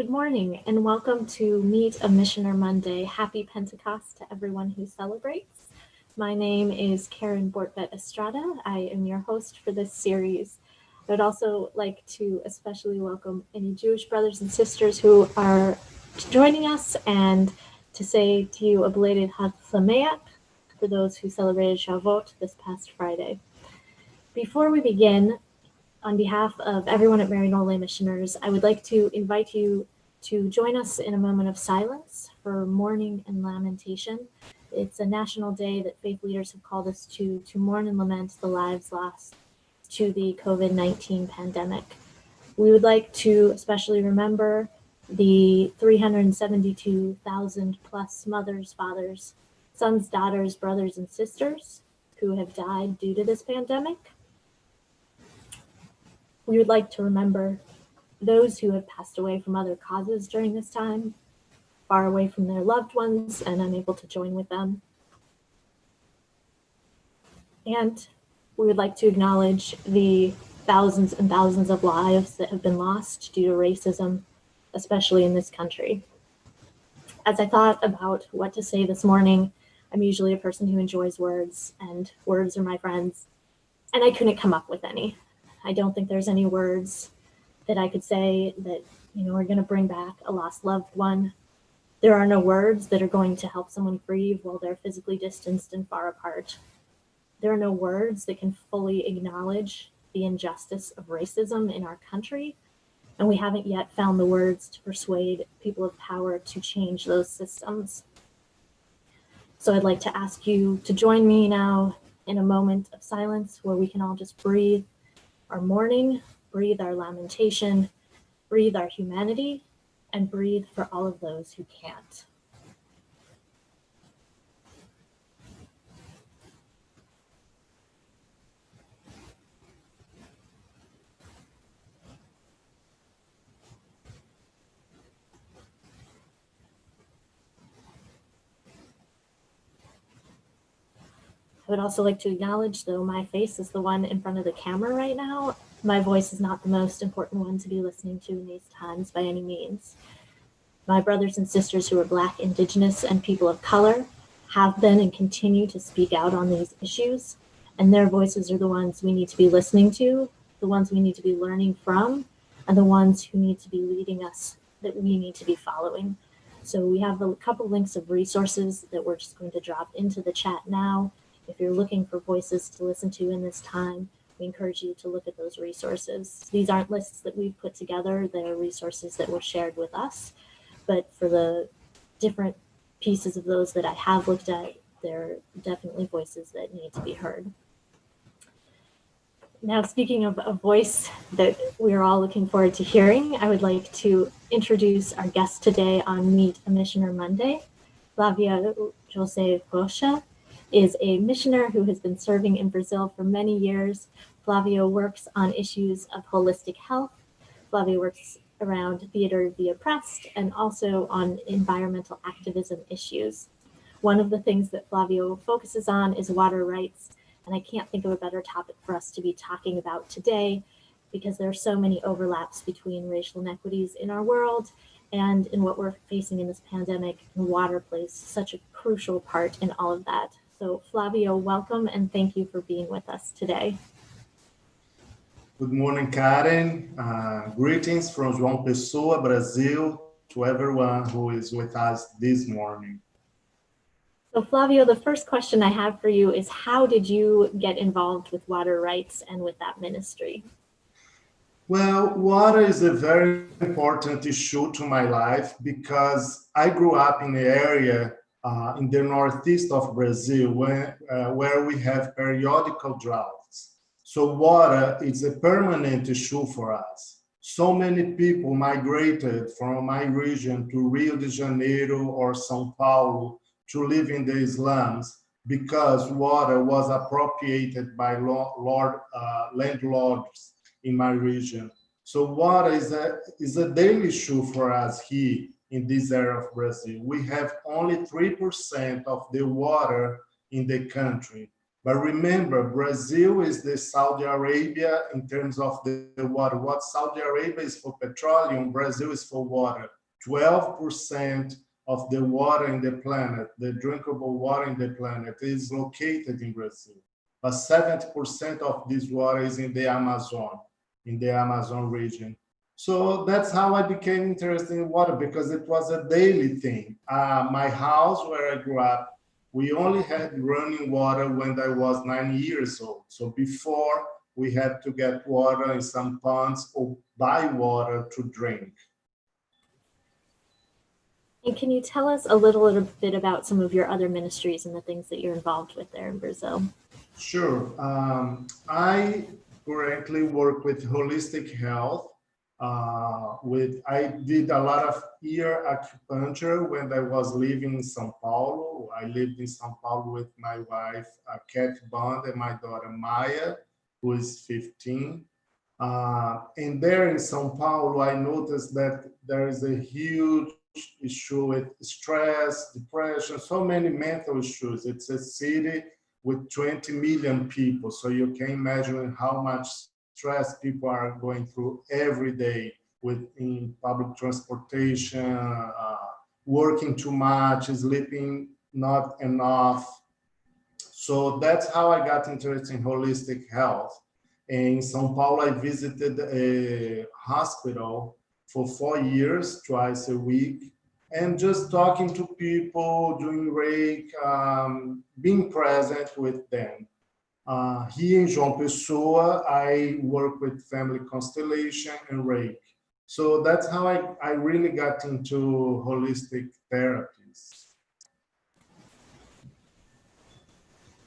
Good morning and welcome to Meet a Missioner Monday. Happy Pentecost to everyone who celebrates. My name is Karen Bortvet Estrada. I am your host for this series. I would also like to especially welcome any Jewish brothers and sisters who are joining us and to say to you a belated Chag Sameach for those who celebrated Shavuot this past Friday. Before we begin, on behalf of everyone at Maryknoll Missioners, I would like to invite you to join us in a moment of silence for mourning and lamentation. It's a national day that faith leaders have called us to mourn and lament the lives lost to the COVID-19 pandemic. We would like to especially remember the 372,000 plus mothers, fathers, sons, daughters, brothers, and sisters who have died due to this pandemic. We would like to remember those who have passed away from other causes during this time, far away from their loved ones and unable to join with them. And we would like to acknowledge the thousands and thousands of lives that have been lost due to racism, especially in this country. As I thought about what to say this morning, I'm usually a person who enjoys words, and words are my friends, and I couldn't come up with any. I don't think there's any words that I could say that, are going to bring back a lost loved one. There are no words that are going to help someone grieve while they're physically distanced and far apart. There are no words that can fully acknowledge the injustice of racism in our country, and we haven't yet found the words to persuade people of power to change those systems. So I'd like to ask you to join me now in a moment of silence where we can all just breathe our mourning, breathe our lamentation, breathe our humanity, and breathe for all of those who can't. I would also like to acknowledge, though my face is the one in front of the camera right now, my voice is not the most important one to be listening to in these times by any means. My brothers and sisters who are Black, Indigenous, and people of color have been and continue to speak out on these issues, and their voices are the ones we need to be listening to, the ones we need to be learning from, and the ones who need to be leading us, that we need to be following. So we have a couple links of resources that we're just going to drop into the chat now. If you're looking for voices to listen to in this time, we encourage you to look at those resources. These aren't lists that we've put together, they're resources that were shared with us. But for the different pieces of those that I have looked at, they're definitely voices that need to be heard. Now, speaking of a voice that we're all looking forward to hearing, I would like to introduce our guest today on Meet a Missioner Monday. Flávio José Rocha is a missioner who has been serving in Brazil for many years. Flávio works on issues of holistic health. Flávio works around theater of the oppressed and also on environmental activism issues. One of the things that Flávio focuses on is water rights, and I can't think of a better topic for us to be talking about today because there are so many overlaps between racial inequities in our world and in what we're facing in this pandemic, and water plays such a crucial part in all of that. So Flávio, welcome and thank you for being with us today. Good morning, Karen. Greetings from João Pessoa, Brazil, to everyone who is with us this morning. So Flávio, the first question I have for you is, how did you get involved with water rights and with that ministry? Well, water is a very important issue to my life because I grew up in the area in the northeast of Brazil where we have periodical droughts. So water is a permanent issue for us. So many people migrated from my region to Rio de Janeiro or São Paulo to live in the slums because water was appropriated by landlords in my region. So water is a daily issue for us here in this area of Brazil. We have only 3% of the water in the country. But remember, Brazil is the Saudi Arabia in terms of the water. What Saudi Arabia is for petroleum, Brazil is for water. 12% of the water in the planet, the drinkable water in the planet, is located in Brazil. But 70% of this water is in the Amazon region. So that's how I became interested in water, because it was a daily thing. My house where I grew up, we only had running water when I was 9 years old. So before, we had to get water in some ponds or buy water to drink. And can you tell us a little bit about some of your other ministries and the things that you're involved with there in Brazil? Sure. I currently work with holistic health. I did a lot of ear acupuncture when I was living in São Paulo. I lived in São Paulo with my wife, Kat Bond, and my daughter, Maya, who is 15. And there in São Paulo, I noticed that there is a huge issue with stress, depression, so many mental issues. It's a city with 20 million people. So you can imagine how much stress people are going through every day in public transportation, working too much, sleeping not enough. So that's how I got interested in holistic health. In São Paulo, I visited a hospital for 4 years, twice a week, and just talking to people, doing Reiki, being present with them. Here in João Pessoa, I work with family constellation and Reiki. So that's how I really got into holistic therapies.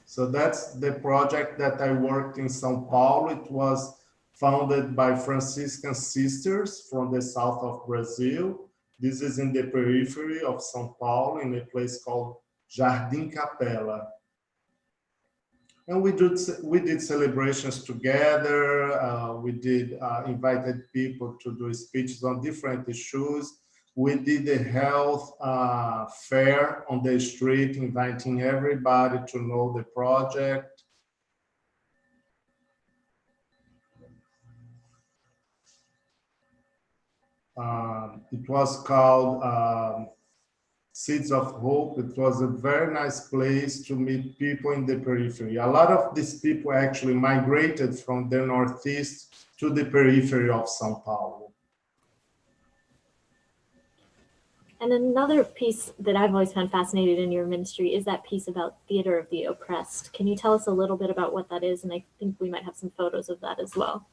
So that's the project that I worked in São Paulo. It was founded by Franciscan sisters from the south of Brazil. This is in the periphery of São Paulo, in a place called Jardim Capela. And we did celebrations together. We did invited people to do speeches on different issues. We did a health fair on the street, inviting everybody to know the project. It was called Seeds of Hope. It was a very nice place to meet people in the periphery. A lot of these people actually migrated from the Northeast to the periphery of São Paulo. And another piece that I've always found fascinating in your ministry is that piece about theater of the oppressed. Can you tell us a little bit about what that is? And I think we might have some photos of that as well.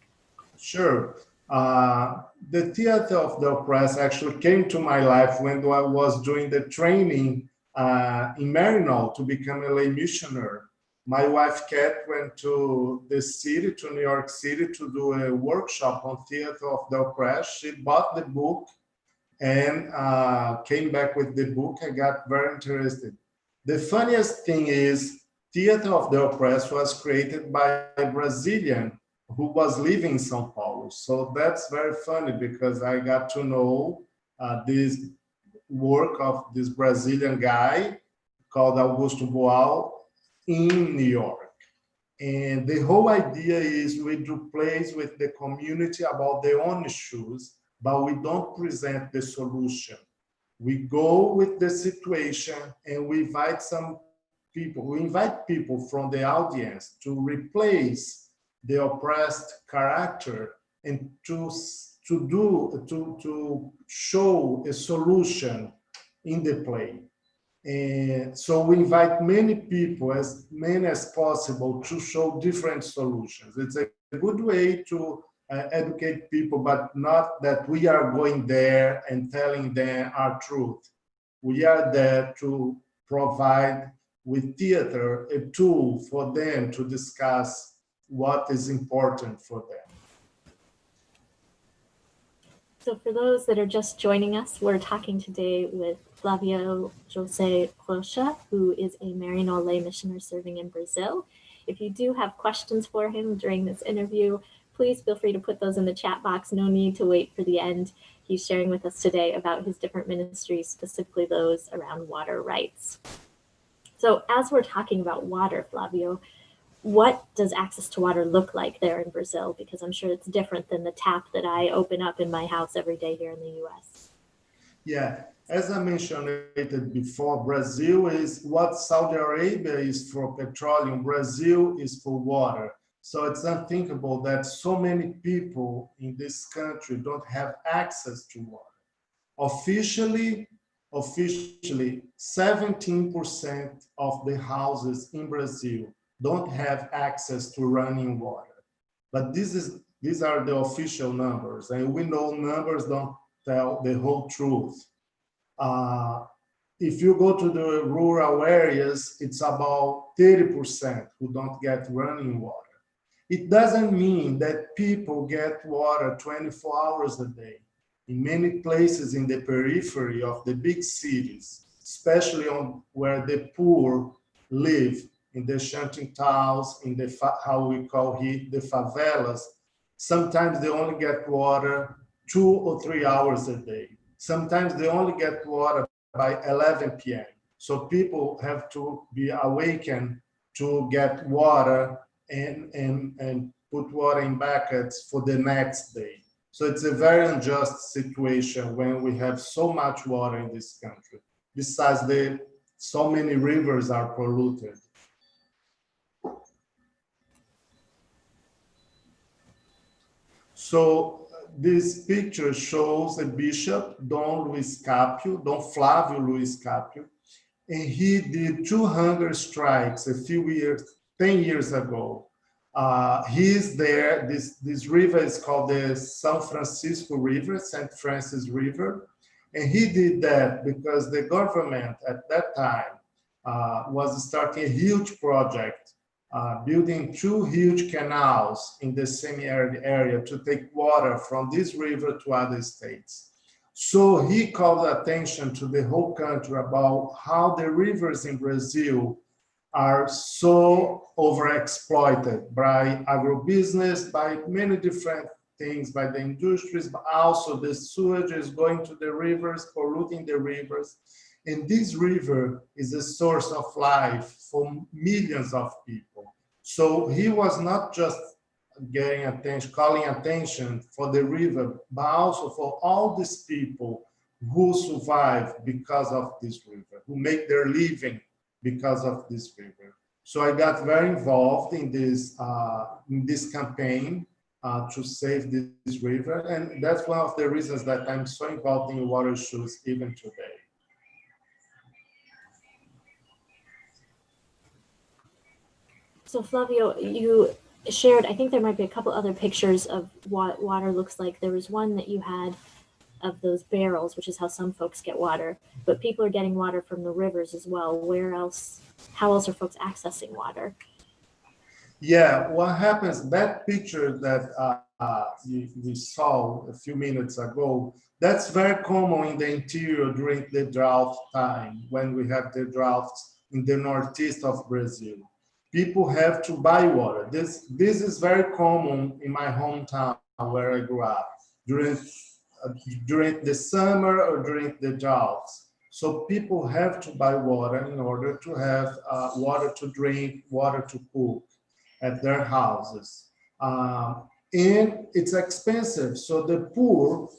Sure. The theater of the oppressed actually came to my life when I was doing the training in Maryknoll to become a lay missionary. My wife, Kat, went to the city, to New York City, to do a workshop on theater of the oppressed. She bought the book and came back with the book. I got very interested. The funniest thing is, Theater of the Oppressed was created by a Brazilian who was living in São Paulo. So that's very funny, because I got to know this work of this Brazilian guy called Augusto Boal in New York. And the whole idea is we do plays with the community about their own issues, but we don't present the solution. We go with the situation and we invite some people. We invite people from the audience to replace the oppressed character and to show a solution in the play. And so we invite many people, as many as possible, to show different solutions. It's a good way to educate people, but not that we are going there and telling them our truth. We are there to provide with theater a tool for them to discuss what is important for them. So for those that are just joining us, we're talking today with Flávio José Rocha, who is a Maryknoll lay missioner serving in Brazil. If you do have questions for him during this interview, please feel free to put those in the chat box. No need to wait for the end. He's sharing with us today about his different ministries, specifically those around water rights. So as we're talking about water, Flávio, what does access to water look like there in Brazil? Because I'm sure it's different than the tap that I open up in my house every day here in the US. Yeah, as I mentioned before, Brazil is what Saudi Arabia is for petroleum, Brazil is for water. So it's unthinkable that so many people in this country don't have access to water. Officially, officially, 17% of the houses in Brazil don't have access to running water. But these are the official numbers, and we know numbers don't tell the whole truth. Uh, if you go to the rural areas, it's about 30% who don't get running water. It doesn't mean that people get water 24 hours a day. In many places in the periphery of the big cities, especially on where the poor live, in the shanty towns, in the how we call it, the favelas, sometimes they only get water 2 or 3 hours a day. Sometimes they only get water by 11 p.m. So people have to be awakened to get water and put water in buckets for the next day. So it's a very unjust situation when we have so much water in this country. Besides, so many rivers are polluted. So this picture shows a bishop, Don Luis Capio, Don Flávio Luis Capio, and he did 2 hunger strikes a few years, 10 years ago. He's there, this river is called the San Francisco River, St. Francis River, and he did that because the government at that time was starting a huge project, building 2 huge canals in the semi-arid area to take water from this river to other states. So he called attention to the whole country about how the rivers in Brazil are so overexploited by agribusiness, by many different things, by the industries, but also the sewage is going to the rivers, polluting the rivers. And this river is a source of life for millions of people. So he was not just getting attention, calling attention for the river, but also for all these people who survive because of this river, who make their living because of this river. So I got very involved in this campaign to save this river, and that's one of the reasons that I'm so involved in water issues even today. So Flavio, you shared, I think there might be a couple other pictures of what water looks like. There was one that you had of those barrels, which is how some folks get water, but people are getting water from the rivers as well. Where else, how else are folks accessing water? Yeah, what happens, that picture that you saw a few minutes ago, that's very common in the interior during the drought time, when we have the droughts in the northeast of Brazil. People have to buy water. This is very common in my hometown where I grew up, during the summer or during the droughts. So people have to buy water in order to have water to drink, water to cook at their houses. And it's expensive. So the poor,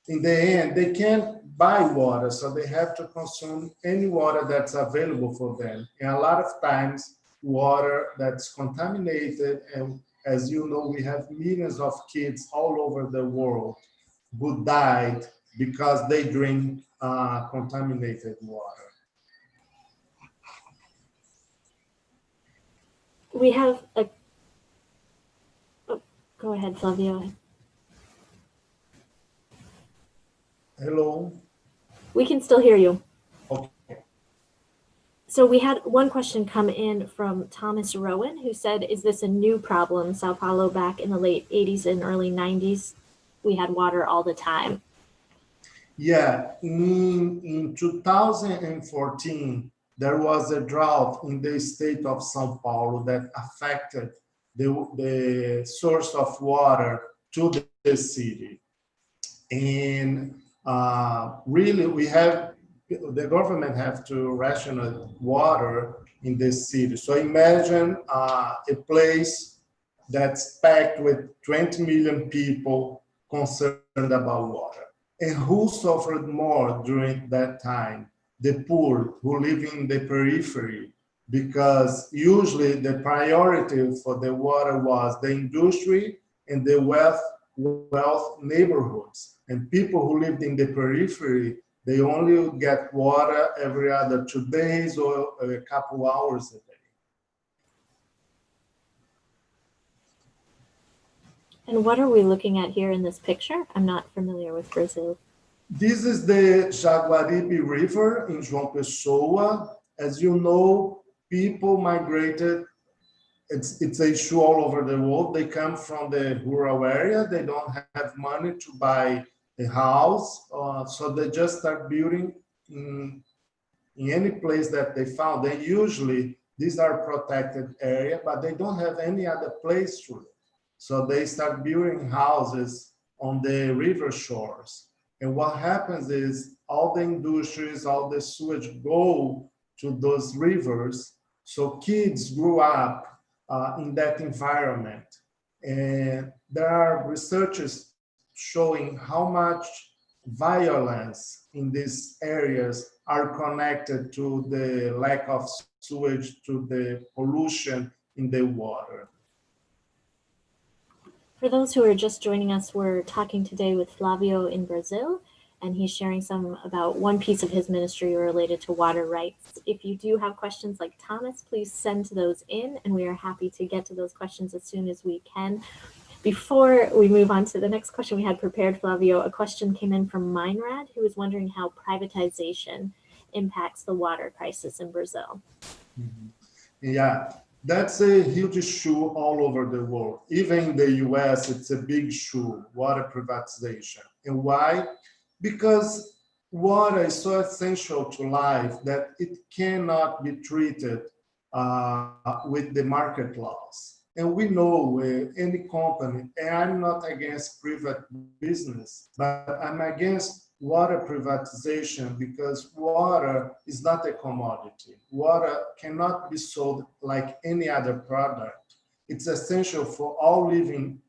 in the end, they can't buy water. So they have to consume any water that's available for them. And a lot of times, water that's contaminated. And as you know, we have millions of kids all over the world who died because they drink contaminated water. We have a, oh, go ahead, Flavio. Hello? We can still hear you. Okay. So we had one question come in from Thomas Rowan, who said, is this a new problem? Sao Paulo back in the late 80s and early 90s, we had water all the time. Yeah, in 2014, there was a drought in the state of São Paulo that affected the source of water to the city. And really, the government have to ration water in this city. So imagine a place that's packed with 20 million people concerned about water. And who suffered more during that time? The poor who live in the periphery, because usually the priority for the water was the industry and the wealth neighborhoods. And people who lived in the periphery, they only would get water every other 2 days or a couple hours a day. And what are we looking at here in this picture? I'm not familiar with Brazil. This is the Jaguaribe River in João Pessoa. As you know, people migrated. It's an issue all over the world. They come from the rural area. They don't have money to buy a house, so they just start building in any place that they found. They usually, these are protected area, but they don't have any other place to live. So they start building houses on the river shores. And what happens is all the industries, all the sewage go to those rivers. So kids grew up in that environment. And there are researchers showing how much violence in these areas are connected to the lack of sewage, to the pollution in the water. For those who are just joining us, we're talking today with Flavio in Brazil, and he's sharing some about one piece of his ministry related to water rights. If you do have questions like Thomas, please send those in, and we are happy to get to those questions as soon as we can. Before we move on to the next question we had prepared, Flavio, a question came in from Meinrad, who was wondering how privatization impacts the water crisis in Brazil. Yeah, that's a huge issue all over the world. Even in the US, it's a big issue, water privatization. And why? Because water is so essential to life that it cannot be treated with the market laws. And we know any company, and I'm not against private business, but I'm against water privatization because water is not a commodity. Water cannot be sold like any other product. It's essential for all living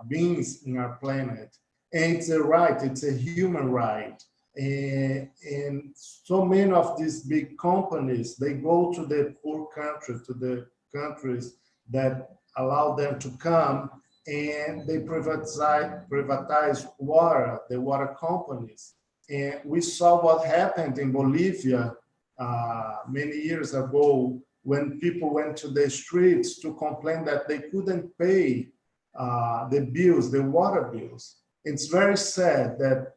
beings in our planet. And it's a right, it's a human right. And so many of these big companies, they go to the poor countries, to the countries that allow them to come, and they privatize water, the water companies. And we saw what happened in Bolivia many years ago when people went to the streets to complain that they couldn't pay the bills, the water bills. It's very sad that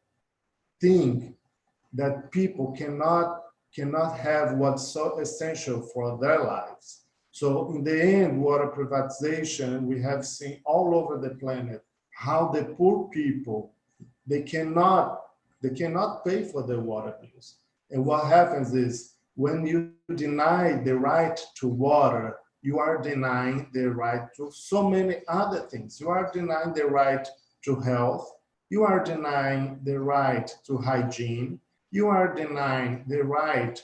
people cannot have what's so essential for their lives. So in the end, water privatization, we have seen all over the planet how the poor people, they cannot pay for their water bills. And what happens is when you deny the right to water, you are denying the right to so many other things. You are denying the right to health. You are denying the right to hygiene. You are denying the right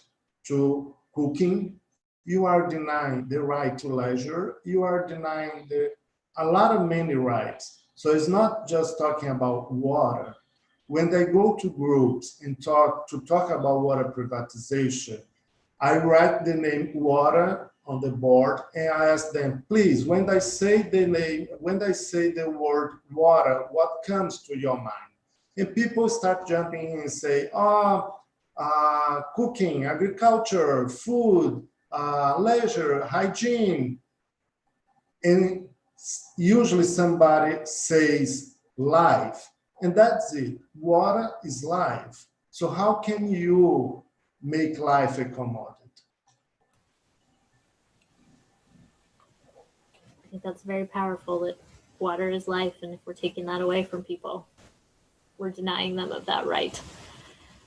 to cooking. You are denying the right to leisure. You are denying a lot of many rights. So it's not just talking about water. When they go to groups and talk about water privatization, I write the name water on the board and I ask them, please, when I say the word water, what comes to your mind? And people start jumping in and say, cooking, agriculture, food, leisure, hygiene. And usually somebody says life. And that's it. Water is life. So how can you make life a commodity? I think that's very powerful, that water is life, and if we're taking that away from people, we're denying them of that right.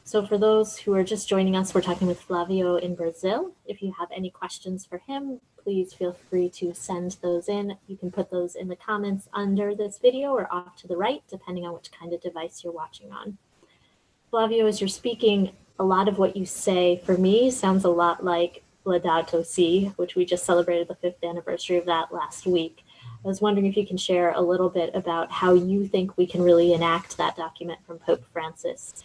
So for those who are just joining us, we're talking with Flavio in Brazil. If you have any questions for him, please feel free to send those in. You can put those in the comments under this video or off to the right, depending on which kind of device you're watching on. Flavio, as you're speaking, a lot of what you say, for me, sounds a lot like Laudato Si, which we just celebrated the 5th anniversary of that last week. I was wondering if you can share a little bit about how you think we can really enact that document from Pope Francis,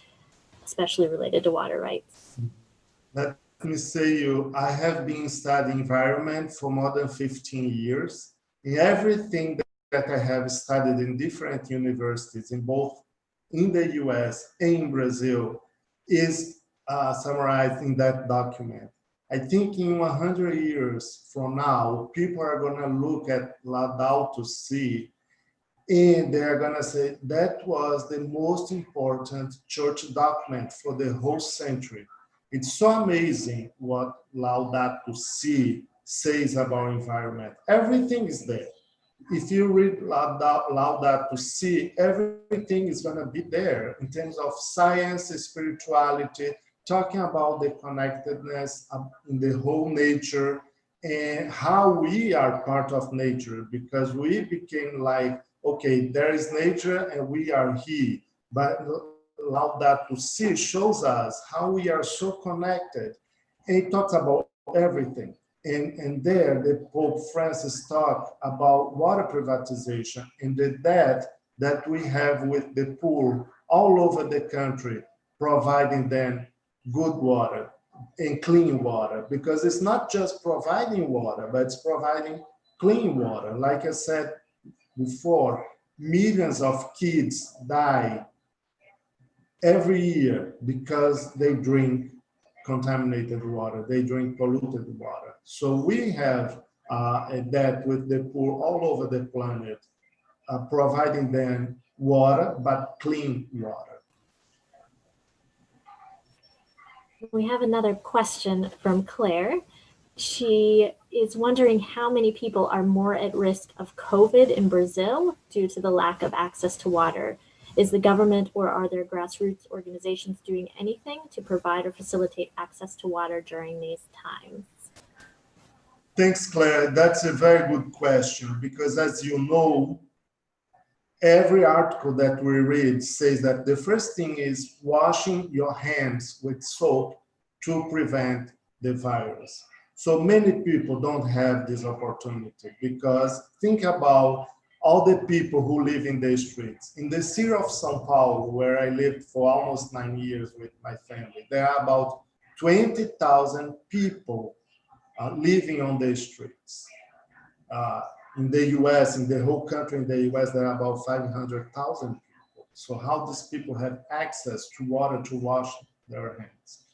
especially related to water rights. Let me say you, I have been studying environment for more than 15 years. In everything that I have studied in different universities, in both in the US and in Brazil, is summarized in that document. I think in 100 years from now, people are going to look at Laudato Si and they're going to say that was the most important church document for the whole century. It's so amazing what Laudato Si says about environment. Everything is there. If you read Laudato Si, everything is going to be there in terms of science, spirituality, talking about the connectedness in the whole nature and how we are part of nature, because we became like, okay, there is nature and we are here. But Laudato Si shows us how we are so connected. And it talks about everything. And there, the Pope Francis talked about water privatization and the debt that we have with the poor all over the country, providing them good water and clean water, because it's not just providing water, but it's providing clean water. Like I said before, millions of kids die every year because they drink contaminated water, they drink polluted water. So we have a debt with the poor all over the planet, providing them water, but clean water. We have another question from Claire. She is wondering how many people are more at risk of COVID in Brazil due to the lack of access to water. Is the government or are there grassroots organizations doing anything to provide or facilitate access to water during these times? Thanks, Claire. That's a very good question, because as you know, every article that we read says that the first thing is washing your hands with soap to prevent the virus. So many people don't have this opportunity, because think about all the people who live in the streets. In the city of São Paulo, where I lived for almost 9 years with my family, there are about 20,000 people living on the streets. In the US, in the whole country, in the US, there are about 500,000 people. So how these people have access to water to wash their hands?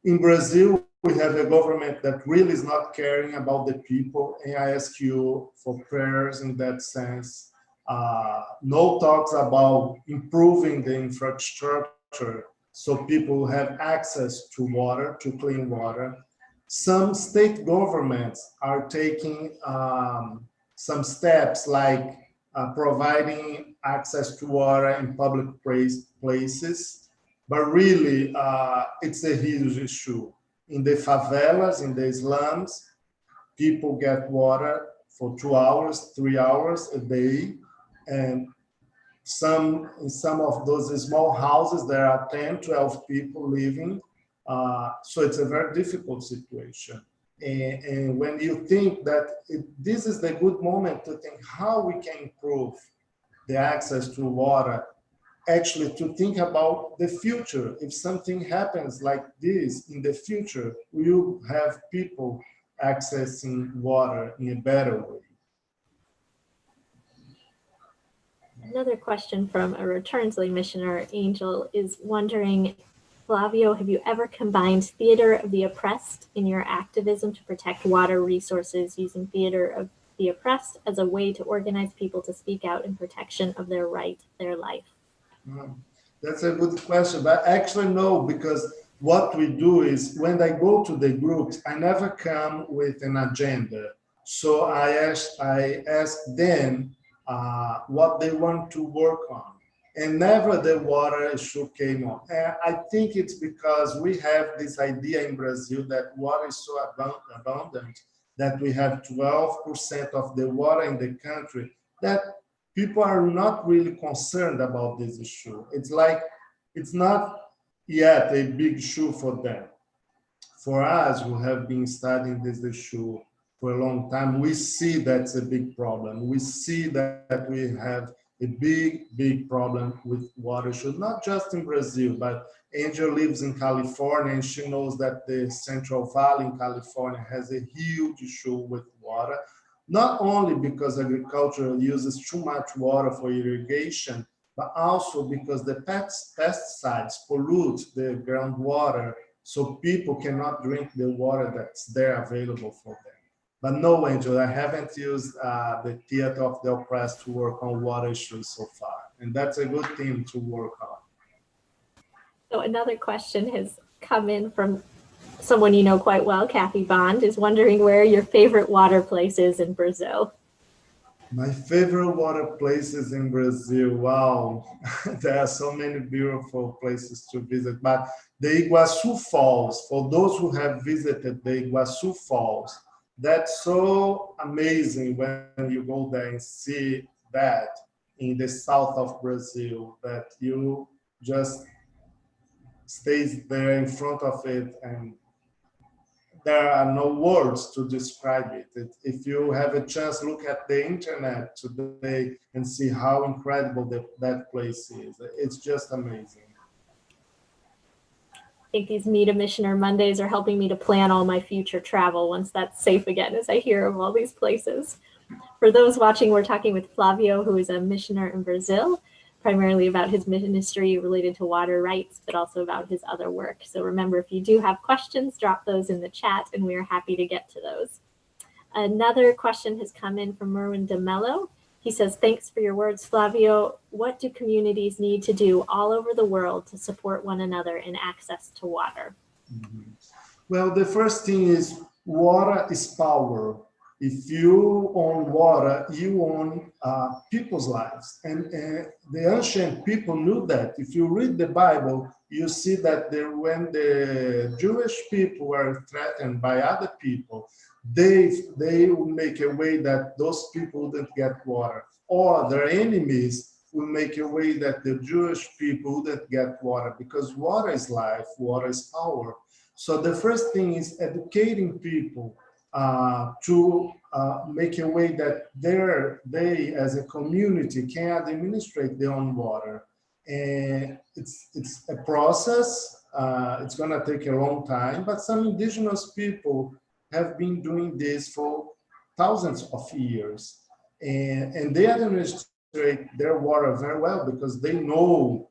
In Brazil, we have a government that really is not caring about the people, and I ask you for prayers in that sense. No talks about improving the infrastructure so people have access to water, to clean water. Some state governments are taking some steps like providing access to water in public places, but really it's a huge issue. In the favelas, in the slums, people get water for 2 hours, 3 hours a day, and in some of those small houses, there are 10, 12 people living. So it's a very difficult situation. And when you think that this is the good moment to think how we can improve the access to water, actually to think about the future. If something happens like this in the future, we will have people accessing water in a better way. Another question from a returns-lay missioner, Angel, is wondering, Flavio, have you ever combined theater of the oppressed in your activism to protect water resources, using theater of the oppressed as a way to organize people to speak out in protection of their right, their life? That's a good question, but actually no, because what we do is when I go to the groups, I never come with an agenda. So I ask them what they want to work on, and never the water issue came on. And I think it's because we have this idea in Brazil that water is so abundant that we have 12% of the water in the country, that people are not really concerned about this issue. It's like, it's not yet a big issue for them. For us, who have been studying this issue for a long time, we see that's a big problem. We see that we have a big problem with water issues, not just in Brazil, but Angel lives in California, and she knows that the Central Valley in California has a huge issue with water, not only because agriculture uses too much water for irrigation, but also because the pesticides pollute the groundwater, so people cannot drink the water that's there available for them. But no, Angel, I haven't used the theater of the oppressed to work on water issues so far, and that's a good thing to work on. So another question has come in from someone you know quite well, Kathy Bond, is wondering where your favorite water place is in Brazil. My favorite water places in Brazil, wow, there are so many beautiful places to visit, but the Iguaçu Falls, for those who have visited the Iguaçu Falls, that's so amazing when you go there and see that in the south of Brazil, that you just stays there in front of it, and there are no words to describe it. If you have a chance, look at the internet today and see how incredible that place is. It's just amazing. I think these Meet a Missioner Mondays are helping me to plan all my future travel once that's safe again, as I hear of all these places. For those watching, we're talking with Flávio, who is a missioner in Brazil, primarily about his ministry related to water rights, but also about his other work. So remember, if you do have questions, drop those in the chat, and we are happy to get to those. Another question has come in from Merwin de Mello. He says, thanks for your words, Flávio. What do communities need to do all over the world to support one another in access to water? Mm-hmm. Well, the first thing is water is power. If you own water, you own people's lives. And the ancient people knew that. If you read the Bible, you see that when the Jewish people were threatened by other people, they would make a way that those people wouldn't get water. Or their enemies would make a way that the Jewish people wouldn't get water, because water is life, water is power. So the first thing is educating people to make a way that they as a community can administrate their own water. And it's a process. It's going to take a long time, but some indigenous people have been doing this for thousands of years, and they administrate their water very well because they know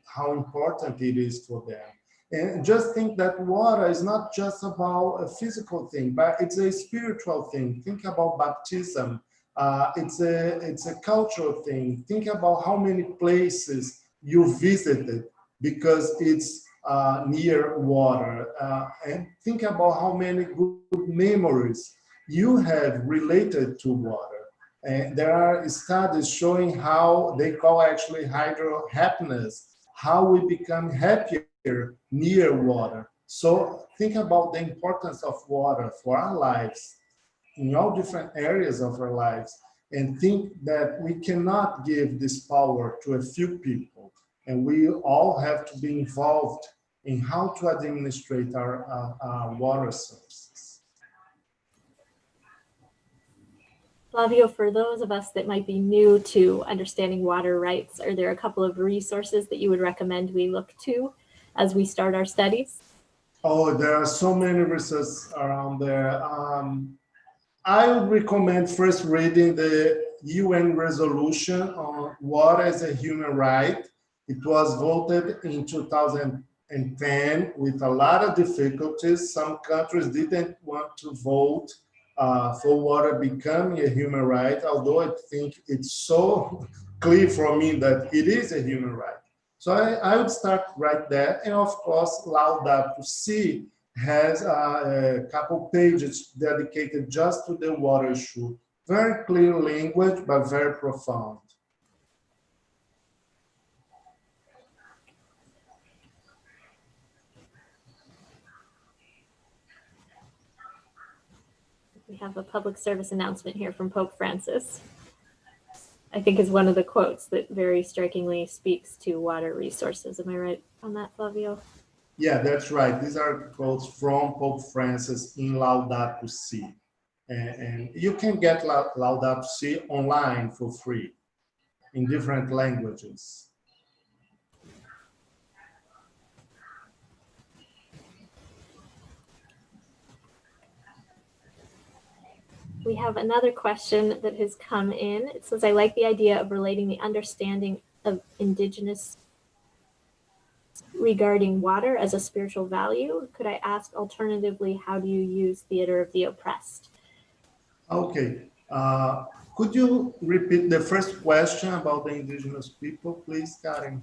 how important it is for them. And just think that water is not just about a physical thing, but it's a spiritual thing. Think about baptism. It's a cultural thing. Think about how many places you visited because it's near water. And think about how many good memories you have related to water. And there are studies showing how they call actually hydro happiness, how we become happier near water. So think about the importance of water for our lives in all different areas of our lives, and think that we cannot give this power to a few people, and we all have to be involved in how to administrate our water sources. Flávio, for those of us that might be new to understanding water rights, are there a couple of resources that you would recommend we look to as we start our studies? Oh, there are so many resources around there. I would recommend first reading the UN resolution on water as a human right. It was voted in 2010 with a lot of difficulties. Some countries didn't want to vote for water becoming a human right, although I think it's so clear for me that it is a human right. So I would start right there. And of course, Laudato Si has a couple pages dedicated just to the water issue. Very clear language, but very profound. We have a public service announcement here from Pope Francis. I think is one of the quotes that very strikingly speaks to water resources. Am I right on that, Flávio? Yeah, that's right. These are quotes from Pope Francis in Laudato Si. And you can get Laudato Si online for free in different languages. We have another question that has come in. It says, I like the idea of relating the understanding of indigenous regarding water as a spiritual value. Could I ask alternatively, how do you use theater of the oppressed? Okay. Could you repeat the first question about the indigenous people, please, Karen?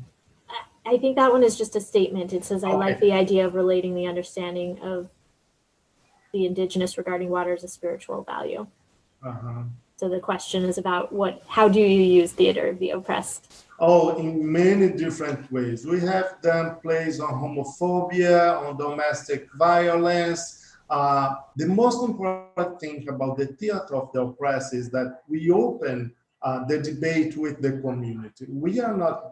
I think that one is just a statement. It says, I like Okay. the idea of relating the understanding of the indigenous regarding water as a spiritual value. Uh-huh. So the question is about how do you use theater of the oppressed? Oh, in many different ways. We have done plays on homophobia, on domestic violence. The most important thing about the theater of the oppressed is that we open the debate with the community. We are not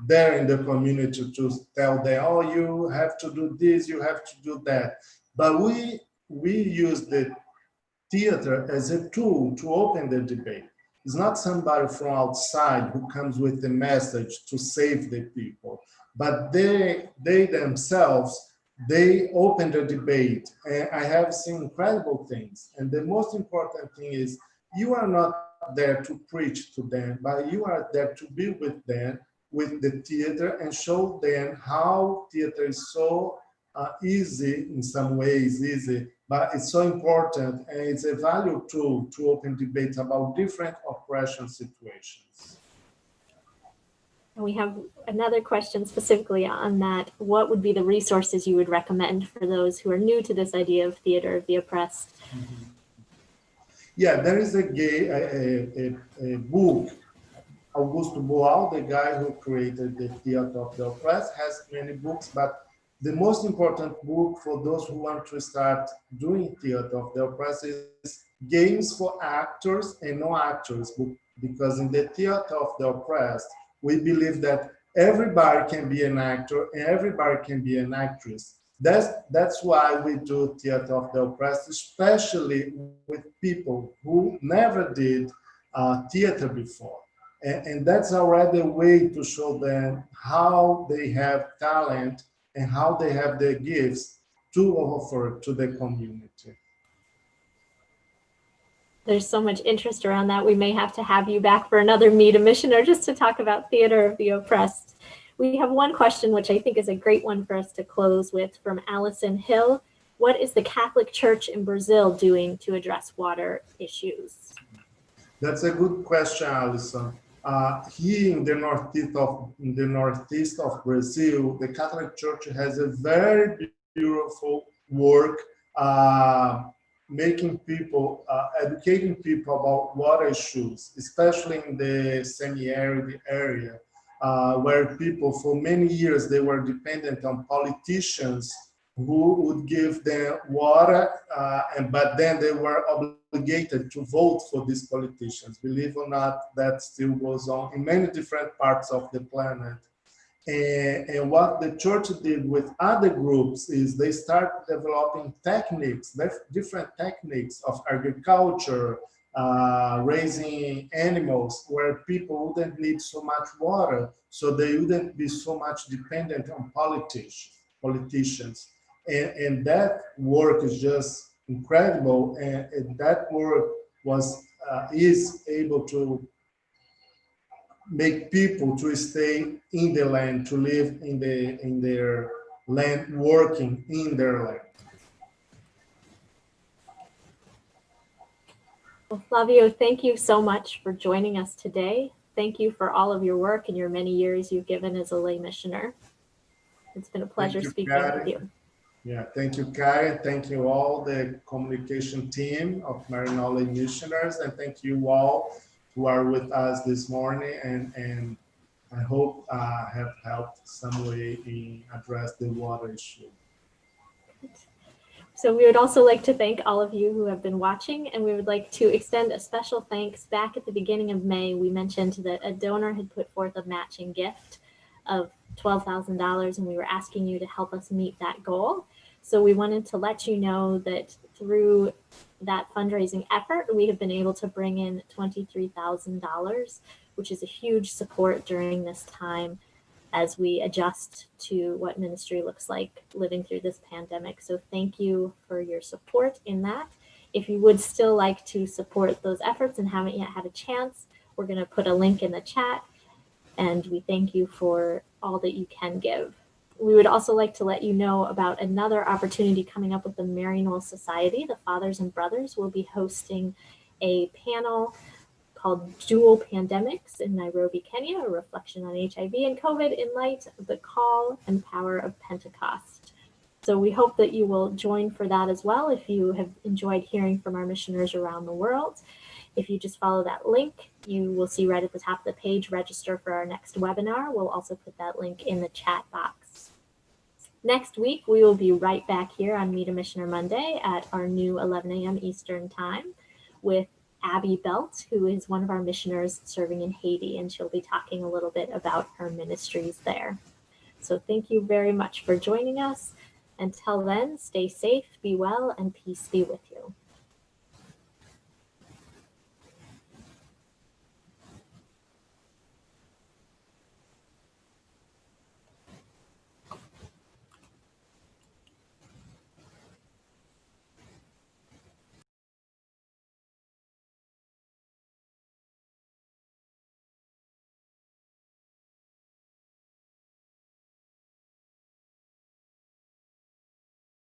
there in the community to tell them, oh, you have to do this, you have to do that. But we use the theater as a tool to open the debate. It's not somebody from outside who comes with the message to save the people, but they themselves, they open the debate. And I have seen incredible things. And the most important thing is you are not there to preach to them, but you are there to be with them, with the theater, and show them how theater is so easy, in some ways easy, but it's so important, and it's a value tool to open debate about different oppression situations. And we have another question specifically on that. What would be the resources you would recommend for those who are new to this idea of theater of the oppressed? Mm-hmm. Yeah, there is a book. Augusto Boal, the guy who created the Theater of the Oppressed, has many books, but the most important book for those who want to start doing Theater of the Oppressed is Games for Actors and No-Actors book, because in the Theater of the Oppressed, we believe that everybody can be an actor and everybody can be an actress. That's why we do Theater of the Oppressed, especially with people who never did theater before. And that's already a way to show them how they have talent and how they have the gifts to offer to the community. There's so much interest around that. We may have to have you back for another Meet a Missioner just to talk about theater of the oppressed. We have one question, which I think is a great one for us to close with, from Allison Hill. What is the Catholic Church in Brazil doing to address water issues? That's a good question, Alison. Here in the northeast of Brazil, the Catholic Church has a very beautiful work making people, educating people about water issues, especially in the semi-arid area, where people for many years, they were dependent on politicians who would give them water, but then they were obligated to vote for these politicians. Believe it or not, that still goes on in many different parts of the planet. And what the church did with other groups is they start developing techniques, different techniques of agriculture, raising animals where people wouldn't need so much water, so they wouldn't be so much dependent on politicians. And that work is just incredible, and that work is able to make people to stay in the land, to live in their land, working in their land. Well, Flavio, thank you so much for joining us today. Thank you for all of your work and your many years you've given as a lay missioner. It's been a pleasure speaking with you. Yeah, thank you, Karen. Thank you all, the communication team of Maryknoll Missioners, and thank you all who are with us this morning, and I hope have helped some way in address the water issue. So we would also like to thank all of you who have been watching, and we would like to extend a special thanks. Back at the beginning of May, we mentioned that a donor had put forth a matching gift of $12,000, and we were asking you to help us meet that goal. So we wanted to let you know that through that fundraising effort, we have been able to bring in $23,000, which is a huge support during this time as we adjust to what ministry looks like living through this pandemic. So thank you for your support in that. If you would still like to support those efforts and haven't yet had a chance, we're going to put a link in the chat, and we thank you for all that you can give. We would also like to let you know about another opportunity coming up with the Maryknoll Society. The Fathers and Brothers will be hosting a panel called Dual Pandemics in Nairobi, Kenya, a reflection on HIV and COVID in light of the call and power of Pentecost. So we hope that you will join for that as well if you have enjoyed hearing from our missioners around the world. If you just follow that link, you will see right at the top of the page, register for our next webinar. We'll also put that link in the chat box. Next week, we will be right back here on Meet a Missioner Monday at our new 11 a.m. Eastern Time with Abby Belt, who is one of our missioners serving in Haiti, and she'll be talking a little bit about her ministries there. So thank you very much for joining us. Until then, stay safe, be well, and peace be with you.